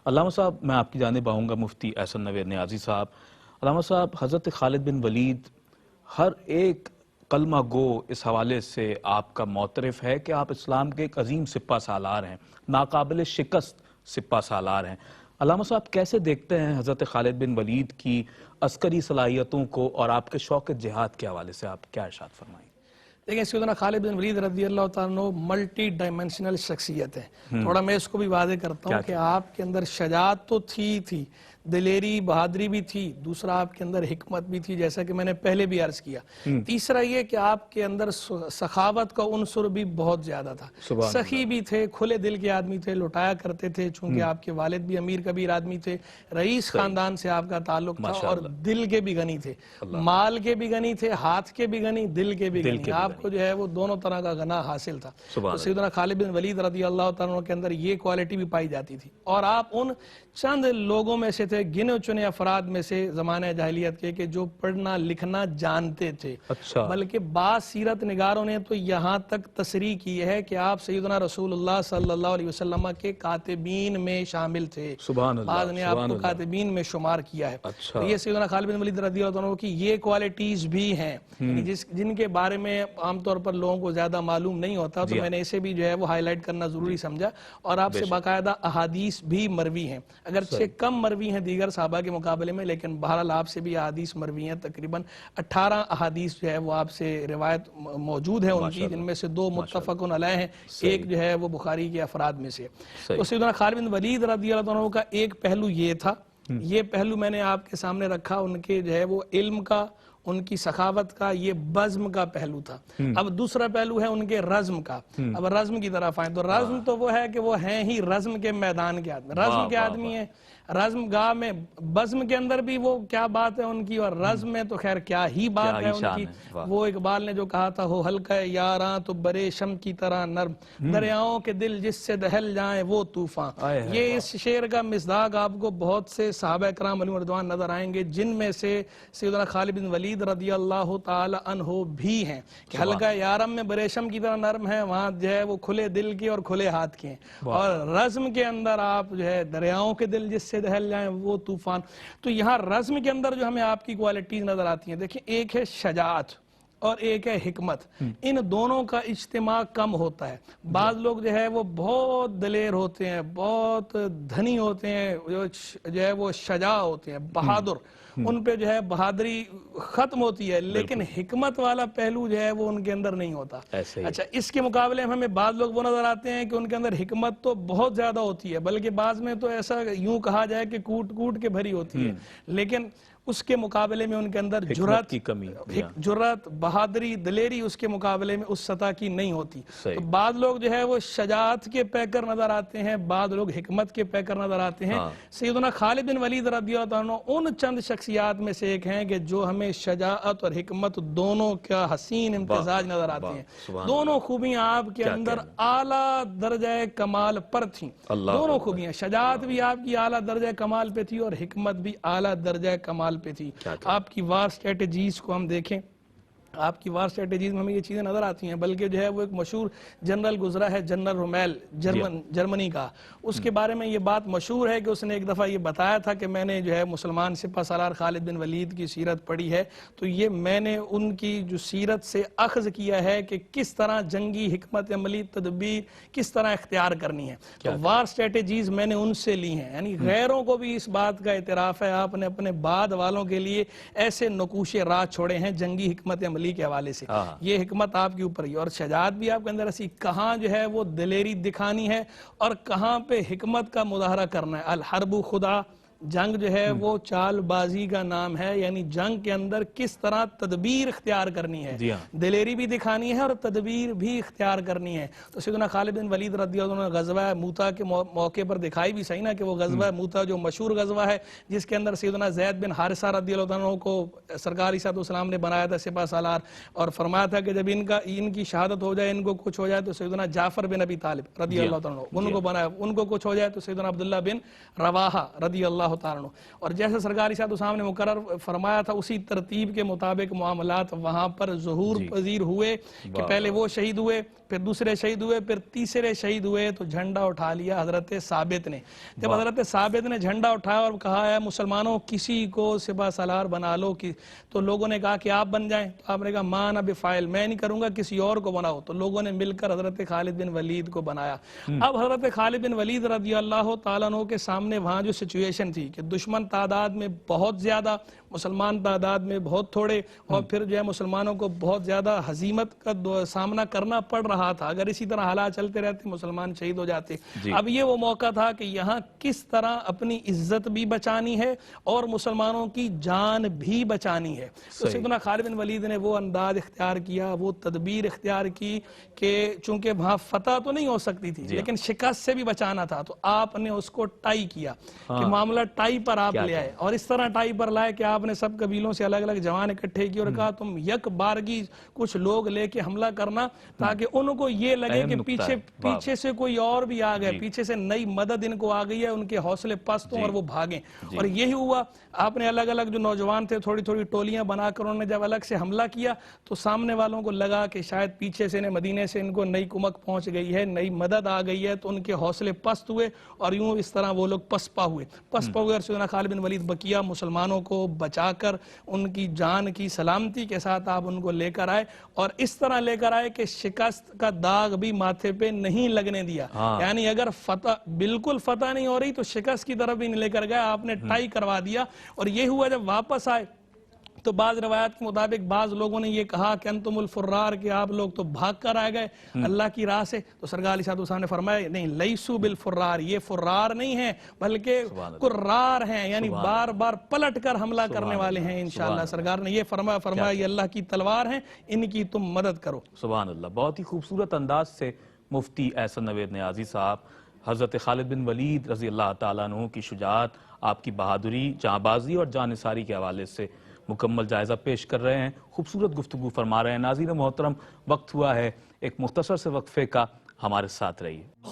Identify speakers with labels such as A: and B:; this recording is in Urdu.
A: علامہ صاحب میں آپ کی جانب آؤں گا، مفتی احسن نویر نیازی صاحب۔ علامہ صاحب، حضرت خالد بن ولید ہر ایک کلمہ گو اس حوالے سے آپ کا معترف ہے کہ آپ اسلام کے ایک عظیم سپہ سالار ہیں، ناقابل شکست سپہ سالار ہیں۔ علامہ صاحب کیسے دیکھتے ہیں حضرت خالد بن ولید کی عسکری صلاحیتوں کو، اور آپ کے شوق جہاد کے حوالے سے آپ کیا ارشاد فرمائیں؟
B: دیکھیں سیدنا خالد بن ولید رضی اللہ تعالیٰ عنہ ملٹی ڈائمینشنل شخصیت ہے۔ تھوڑا میں اس کو بھی واضح کرتا ہوں کہ آپ کے اندر شجاعت تو تھی، دلیری بہادری بھی تھی، دوسرا آپ کے اندر حکمت بھی تھی، جیسا کہ میں نے پہلے بھی عرض کیا۔ تیسرا یہ کہ آپ کے اندر سخاوت کا عنصر بھی بہت زیادہ تھا، سخی بھی تھے، کھلے دل کے آدمی تھے، لٹایا کرتے تھے، چونکہ آپ کے والد بھی امیر کبیر آدمی تھے، رئیس خاندان سے آپ کا تعلق تھا، اور دل کے بھی غنی تھے، مال کے بھی غنی تھے، ہاتھ کے بھی غنی، دل کے بھی غنی، آپ کو جو ہے وہ دونوں طرح کا غنا حاصل تھا۔ تو سیدنا خالد بن ولید رضی اللہ تعالیٰ عنہ کے اندر یہ کوالٹی بھی پائی جاتی تھی، اور آپ ان چند لوگوں میں سے تھے، گنے چنے افراد میں سے زمانہ جاہلیت کے جو پڑھنا لکھنا جانتے تھے۔ بلکہ بعض سیرت نگاروں نے تو یہاں تک تصریح کی ہے کہ آپ سیدنا رسول اللہ صلی اللہ علیہ وسلم کے کاتبین میں شامل تھے، بعض نے آپ کو کاتبین میں شمار کیا ہے۔ یہ سیدنا خالد بن ولید رضی اللہ عنہ کی یہ کوالٹیز بھی ہیں جن کے بارے میں عام طور پر لوگوں کو زیادہ معلوم نہیں ہوتا، تو میں نے اسے بھی جو ہے وہ ہائی لائٹ کرنا ضروری سمجھا، اور آپ سے باقاعدہ احادیث بھی مروی ہیں، اگرچہ کم مروی ہیں دیگر صحابہ کے مقابلے میں، لیکن بہرحال آپ سے بھی احادیث مروی ہیں، تقریباً 18 احادیث جو ہے وہ آپ سے روایت موجود ہے ان کی، جن میں سے 2 متفقن علیہ ہیں، ایک جو ہے وہ بخاری کے افراد میں سے۔ تو سیدنا خالد بن ولید رضی اللہ عنہ کا ایک پہلو یہ تھا، یہ پہلو میں نے آپ کے سامنے رکھا، ان کے جو ہے وہ علم کا، ان کی سخاوت کا، یہ بزم کا پہلو تھا۔ اب دوسرا پہلو ہے ان کے رزم کا۔ اب رزم کی طرف آئیں تو رزم تو وہ ہے کہ وہ ہیں ہی رزم کے میدان کے آدمی، رزم کے آدمی ہیں، رزم گاہ میں، بزم کے اندر بھی وہ کیا بات ہے ان کی، اور رزم میں تو خیر کیا ہی بات ہے ان کی۔ وہ اقبال نے جو کہا تھا، ہو ہلکا یاراں تو برے شم کی طرح نرم، دریاؤں کے دل جس سے دہل جائیں وہ طوفان۔ یہ اس شعر کا مصداق آپ کو بہت سے صحابہ کرام علیہم رضوان نظر آئیں گے، جن میں سے سیدنا خالد بن ولید رضی اللہ تعالی عنہ بھی ہیں، کہ ہلکا یارم میں بریشم کی طرح نرم ہے، وہاں جو ہے وہ کھلے دل کے اور کھلے ہاتھ کے ہیں، اور رزم کے اندر آپ جو ہے دریاؤں کے دل جس سے دہل جائیں وہ طوفان۔ تو یہاں رزم کے اندر جو ہمیں آپ کی کوالٹیز نظر آتی ہیں، دیکھیں ایک ہے شجاعت اور ایک ہے حکمت، ان دونوں کا اجتماع کم ہوتا ہے۔ بعض لوگ جو ہے وہ بہت دلیر ہوتے ہیں، بہت دھنی ہوتے ہیں، جو ہے وہ شجاع ہوتے ہیں، بہادر، ان پہ جو ہے بہادری ختم ہوتی ہے، لیکن حکمت والا پہلو جو ہے وہ ان کے اندر نہیں ہوتا۔ اچھا، اس کے مقابلے میں ہمیں بعض لوگ وہ نظر آتے ہیں کہ ان کے اندر حکمت تو بہت زیادہ ہوتی ہے، بلکہ بعض میں تو ایسا یوں کہا جائے کہ کوٹ کوٹ کے بھری ہوتی ہے، لیکن اس کے مقابلے میں ان کے اندر جرات، بہادری، دلیری اس کے مقابلے میں اس سطح کی نہیں ہوتی۔ تو بعض لوگ جو ہے وہ شجاعت کے پیکر نظر آتے ہیں، بعض لوگ حکمت کے پیکر نظر آتے ہیں۔ سیدنا خالد بن ولید رضی اللہ عنہ ان چند شخصیات میں سے ایک ہیں کہ جو ہمیں شجاعت اور حکمت دونوں کا حسین امتزاج نظر آتے ہیں، دونوں خوبیاں آپ کے اندر اعلیٰ درجہ کمال پر تھیں، دونوں خوبیاں، شجاعت بھی آپ کی اعلیٰ درجہ کمال پہ تھی اور حکمت بھی اعلیٰ درجہ کمال پہ تھی۔ آپ کی وار سٹریٹجیز کو ہم دیکھیں، آپ کی وار سٹریٹجیز میں ہمیں یہ چیزیں نظر آتی ہیں، بلکہ جو ہے وہ ایک مشہور جنرل گزرا ہے، جنرل رومیل، جرمنی کا، اس کے بارے میں یہ بات مشہور ہے کہ اس نے ایک دفعہ یہ بتایا تھا کہ میں نے جو ہے مسلمان سپہ سالار خالد بن ولید کی سیرت پڑھی ہے، تو یہ میں نے ان کی جو سیرت سے اخذ کیا ہے کہ کس طرح جنگی حکمت عملی تدبیر کس طرح اختیار کرنی ہے، تو وار سٹریٹجیز میں نے ان سے لی ہیں، یعنی غیروں کو بھی اس بات کا اعتراف ہے، آپ نے اپنے بعد والوں کے لیے ایسے نقوش راہ چھوڑے ہیں جنگی حکمت عملی کے حوالے سے، یہ حکمت آپ کے اوپر ہی، اور شجاعت بھی آپ کے اندر ایسی، کہاں جو ہے وہ دلیری دکھانی ہے اور کہاں پہ حکمت کا مظاہرہ کرنا ہے۔ الحرب خدا، جنگ جو ہے وہ چال بازی کا نام ہے، یعنی جنگ کے اندر کس طرح تدبیر اختیار کرنی ہے، دلیری بھی دکھانی ہے اور تدبیر بھی اختیار کرنی ہے۔ تو سیدنا خالد بن ولید رضی اللہ عنہ غزوہ موتا کے موقع پر دکھائی بھی صحیح نا کہ وہ غزوہ موتا جو مشہور غزوہ ہے، جس کے اندر سیدنا زید بن حارثہ رضی اللہ عنہ کو سرکار علیہ السلام نے بنایا تھا سپہ سالار، اور فرمایا تھا کہ جب ان کی شہادت ہو جائے، ان کو کچھ ہو جائے تو سیدنا جعفر بن ابی طالب رضی اللہ عنہ ان کو بنایا، ان کو کچھ ہو جائے تو سیدنا عبداللہ بن رواحہ رضی اللہ تعالیٰ عنہ، اور جیسے سرکار علیہ السلام نے مقرر فرمایا تھا اسی ترتیب کے مطابق معاملات وہاں پر ظہور پذیر ہوئے کہ پہلے وہ شہید ہوئے، پھر دوسرے شہید ہوئے، پھر تیسرے شہید ہوئے تو جھنڈا اٹھا لیا حضرت ثابت نے. جب حضرت ثابت نے جھنڈا اٹھایا اور کہا ہے مسلمانوں کسی کو سپہ سالار بنا لو، تو لوگوں نے کہا کہ آپ بن جائیں. تو آپ نے کہا ما انا بفاعل، میں نہیں کروں گا، کسی اور کو بناؤ. تو لوگوں نے مل کر حضرت خالد بن ولید کو بنایا. اب حضرت خالد بن ولید رضی اللہ تعالیٰ عنہ کے سامنے وہاں جو سچویشن تھی کہ دشمن تعداد میں بہت زیادہ، مسلمان تعداد میں بہت تھوڑے، اور پھر جو ہے مسلمانوں کو بہت زیادہ ہزیمت کا سامنا کرنا پڑ رہا تھا. اگر اسی طرح حالات چلتے رہتے مسلمان شہید ہو جاتے. اب یہ وہ موقع تھا کہ یہاں کس طرح اپنی عزت بھی بچانی ہے اور مسلمانوں کی جان بھی بچانی ہے. تو سیدنا خالد بن ولید نے وہ انداز اختیار کیا، وہ تدبیر اختیار کی کہ چونکہ وہاں فتح تو نہیں ہو سکتی تھی لیکن شکست سے بھی بچانا تھا، تو آپ نے اس کو ٹائی کیا کہ معاملہ ٹائی پر آپ لے آئے. اور اس طرح ٹائی پر لائے کہ آپ نے سب قبیلوں سے الگ الگ جوان اکٹھے کیے اور کہا تم یک بارگی کچھ لوگ لے کے حملہ کرنا تاکہ ان کو یہ لگے کہ پیچھے سے کوئی اور بھی آ گئے، پیچھے سے نئی مدد ان کو آ گئی ہے، ان کے حوصلے پست ہوں اور وہ بھاگیں. اور یہی ہوا. آپ نے الگ الگ جو نوجوان تھے تھوڑی تھوڑی ٹولیاں بنا کر انہوں نے جب الگ سے حملہ کیا تو سامنے والوں کو لگا کہ شاید پیچھے سے مدینے سے ان کو نئی کمک پہنچ گئی ہے، نئی مدد آ گئی ہے، تو ان کے حوصلے پست ہوئے اور یوں اس طرح وہ لوگ پسپا ہوئے. اور سیدنا خالد بن ولید بقیہ مسلمانوں کو بچا کر ان کی جان کی سلامتی کے ساتھ آپ ان کو لے کر آئے اور اس طرح لے کر آئے کہ شکست کا داغ بھی ماتھے پہ نہیں لگنے دیا. یعنی اگر فتح بالکل فتح نہیں ہو رہی تو شکست کی طرف بھی نہیں لے کر گئے، آپ نے ٹائی کروا دیا. اور یہ ہوا جب واپس آئے تو بعض روایات کے مطابق بعض لوگوں نے یہ کہا کہ انتم الفرار، کہ آپ لوگ تو بھاگ کر آئے گئے اللہ کی راہ سے. تو سرکار علیہ الصلوۃ نے فرمایا نہیں، لیسو بالفرار، یہ فرار نہیں ہیں بلکہ قرار ہیں، یعنی بار بار پلٹ کر حملہ کرنے والے ہیں انشاءاللہ. سرکار نے یہ فرمایا یہ اللہ کی تلوار ہیں، ان کی تم مدد کرو.
A: سبحان اللہ. بہت ہی خوبصورت انداز سے مفتی احسن نوید نیازی صاحب حضرت خالد بن ولید رضی اللہ تعالیٰ عنہ کی شجاعت، آپ کی بہادری، جاں بازی اور جاں نثاری کے حوالے سے مکمل جائزہ پیش کر رہے ہیں، خوبصورت گفتگو فرما رہے ہیں. ناظرین محترم، وقت ہوا ہے ایک مختصر سے وقفے کا، ہمارے ساتھ رہیے.